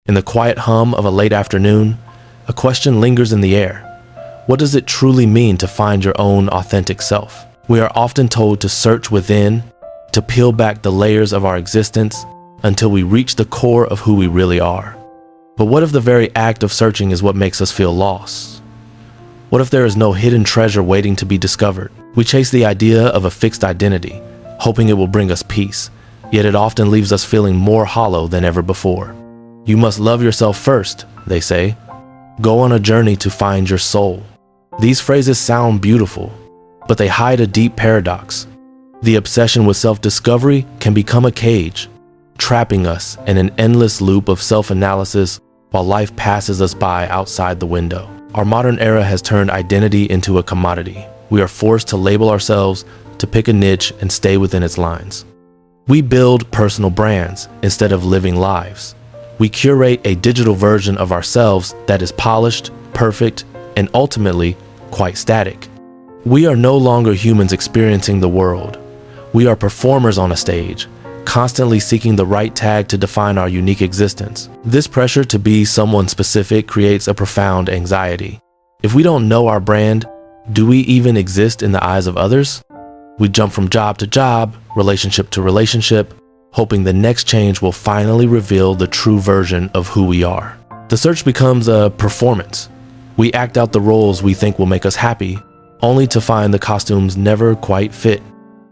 In the quiet hum of a late afternoon, a question lingers in the air. What does it truly mean to find your own authentic self? We are often told to search within, to peel back the layers of our existence until we reach the core of who we really are. But what if the very act of searching is what makes us feel lost? What if there is no hidden treasure waiting to be discovered? We chase the idea of a fixed identity, hoping it will bring us peace, yet it often leaves us feeling more hollow than ever before. You must love yourself first, they say. Go on a journey to find your soul. These phrases sound beautiful, but they hide a deep paradox. The obsession with self-discovery can become a cage, trapping us in an endless loop of self-analysis while life passes us by outside the window. Our modern era has turned identity into a commodity. We are forced to label ourselves, to pick a niche and stay within its lines. We build personal brands instead of living lives. We curate a digital version of ourselves that is polished, perfect, and ultimately quite static. We are no longer humans experiencing the world. We are performers on a stage, constantly seeking the right tag to define our unique existence. This pressure to be someone specific creates a profound anxiety. If we don't know our brand, do we even exist in the eyes of others? We jump from job to job, relationship to relationship, hoping the next change will finally reveal the true version of who we are. The search becomes a performance. We act out the roles we think will make us happy, only to find the costumes never quite fit.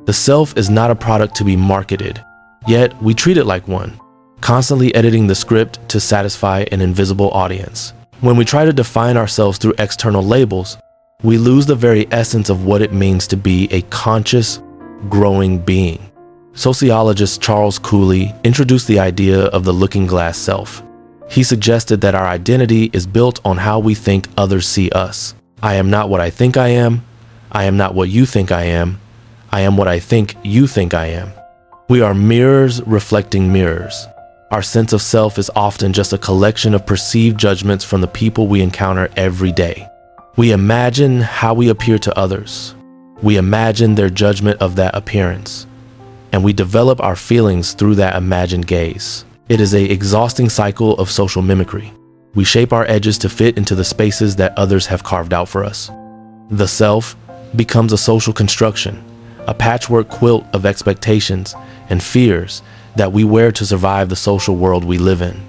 The self is not a product to be marketed, yet we treat it like one, constantly editing the script to satisfy an invisible audience. When we try to define ourselves through external labels, we lose the very essence of what it means to be a conscious, growing being. Sociologist Charles Cooley introduced the idea of the looking glass self. He suggested that our identity is built on how we think others see us. I am not what I think I am. I am not what you think I am. I am what I think you think I am. We are mirrors reflecting mirrors. Our sense of self is often just a collection of perceived judgments from the people we encounter every day. We imagine how we appear to others. We imagine their judgment of that appearance. And we develop our feelings through that imagined gaze. It is an exhausting cycle of social mimicry. We shape our edges to fit into the spaces that others have carved out for us. The self becomes a social construction, a patchwork quilt of expectations and fears that we wear to survive the social world we live in.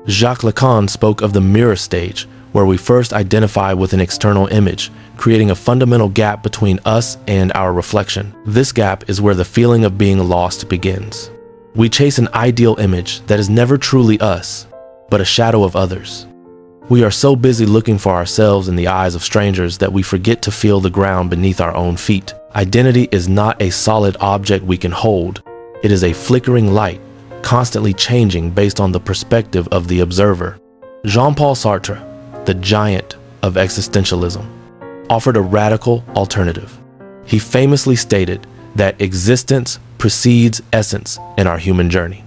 Jacques Lacan spoke of the mirror stage, where we first identify with an external image, creating a fundamental gap between us and our reflection. This gap is where the feeling of being lost begins. We chase an ideal image that is never truly us, but a shadow of others. We are so busy looking for ourselves in the eyes of strangers that we forget to feel the ground beneath our own feet. Identity is not a solid object we can hold. It is a flickering light, constantly changing based on the perspective of the observer. Jean-Paul Sartre, the giant of existentialism, offered a radical alternative. He famously stated that existence precedes essence in our human journey.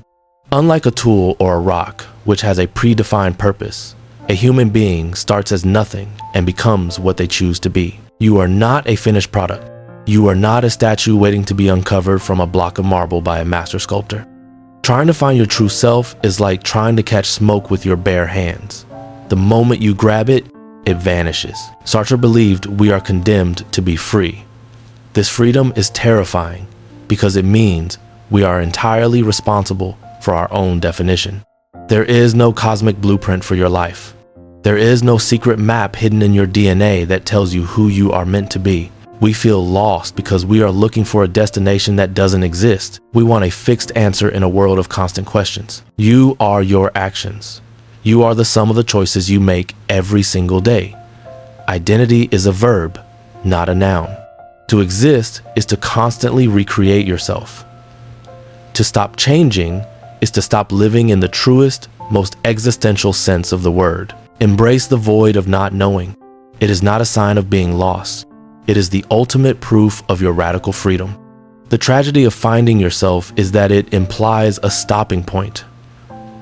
Unlike a tool or a rock, which has a predefined purpose, a human being starts as nothing and becomes what they choose to be. You are not a finished product. You are not a statue waiting to be uncovered from a block of marble by a master sculptor. Trying to find your true self is like trying to catch smoke with your bare hands. The moment you grab it, it vanishes. Sartre believed we are condemned to be free. This freedom is terrifying because it means we are entirely responsible for our own definition. There is no cosmic blueprint for your life. There is no secret map hidden in your DNA that tells you who you are meant to be. We feel lost because we are looking for a destination that doesn't exist. We want a fixed answer in a world of constant questions. You are your actions. You are the sum of the choices you make every single day. Identity is a verb, not a noun. To exist is to constantly recreate yourself. To stop changing is to stop living in the truest, most existential sense of the word. Embrace the void of not knowing. It is not a sign of being lost. It is the ultimate proof of your radical freedom. The tragedy of finding yourself is that it implies a stopping point.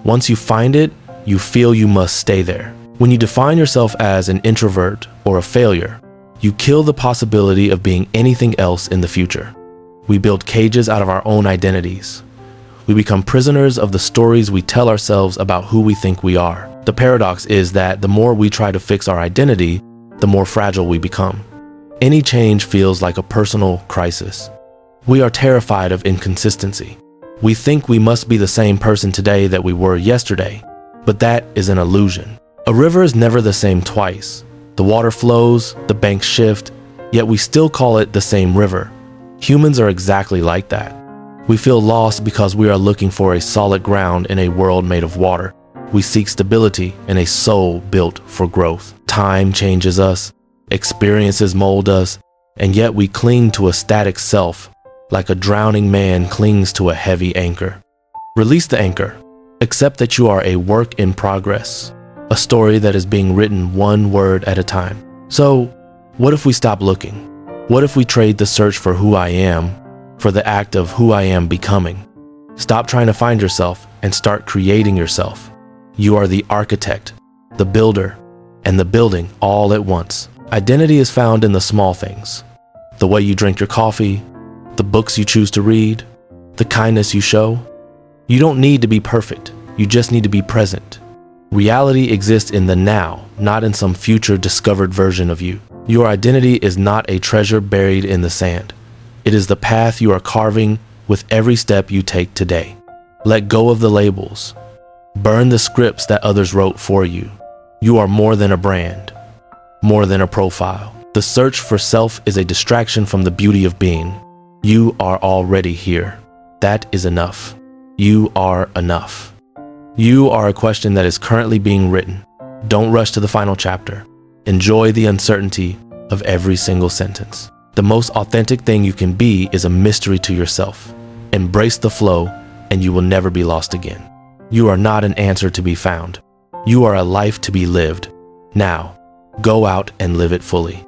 Once you find it, you feel you must stay there. When you define yourself as an introvert or a failure, you kill the possibility of being anything else in the future. We build cages out of our own identities. We become prisoners of the stories we tell ourselves about who we think we are. The paradox is that the more we try to fix our identity, the more fragile we become. Any change feels like a personal crisis. We are terrified of inconsistency. We think we must be the same person today that we were yesterday, but that is an illusion. A river is never the same twice. The water flows, the banks shift, yet we still call it the same river. Humans are exactly like that. We feel lost because we are looking for a solid ground in a world made of water. We seek stability in a soul built for growth. Time changes us, experiences mold us, and yet we cling to a static self, like a drowning man clings to a heavy anchor. Release the anchor. Accept that you are a work in progress, a story that is being written one word at a time. So, what if we stop looking? What if we trade the search for who I am for the act of who I am becoming? Stop trying to find yourself and start creating yourself. You are the architect, the builder, and the building all at once. Identity is found in the small things. The way you drink your coffee, the books you choose to read, the kindness you show. You don't need to be perfect. You just need to be present. Reality exists in the now, not in some future discovered version of you. Your identity is not a treasure buried in the sand. It is the path you are carving with every step you take today. Let go of the labels. Burn the scripts that others wrote for you. You are more than a brand, more than a profile. The search for self is a distraction from the beauty of being. You are already here. That is enough. You are enough. You are a question that is currently being written. Don't rush to the final chapter. Enjoy the uncertainty of every single sentence. The most authentic thing you can be is a mystery to yourself. Embrace the flow, and you will never be lost again. You are not an answer to be found. You are a life to be lived. Now, go out and live it fully.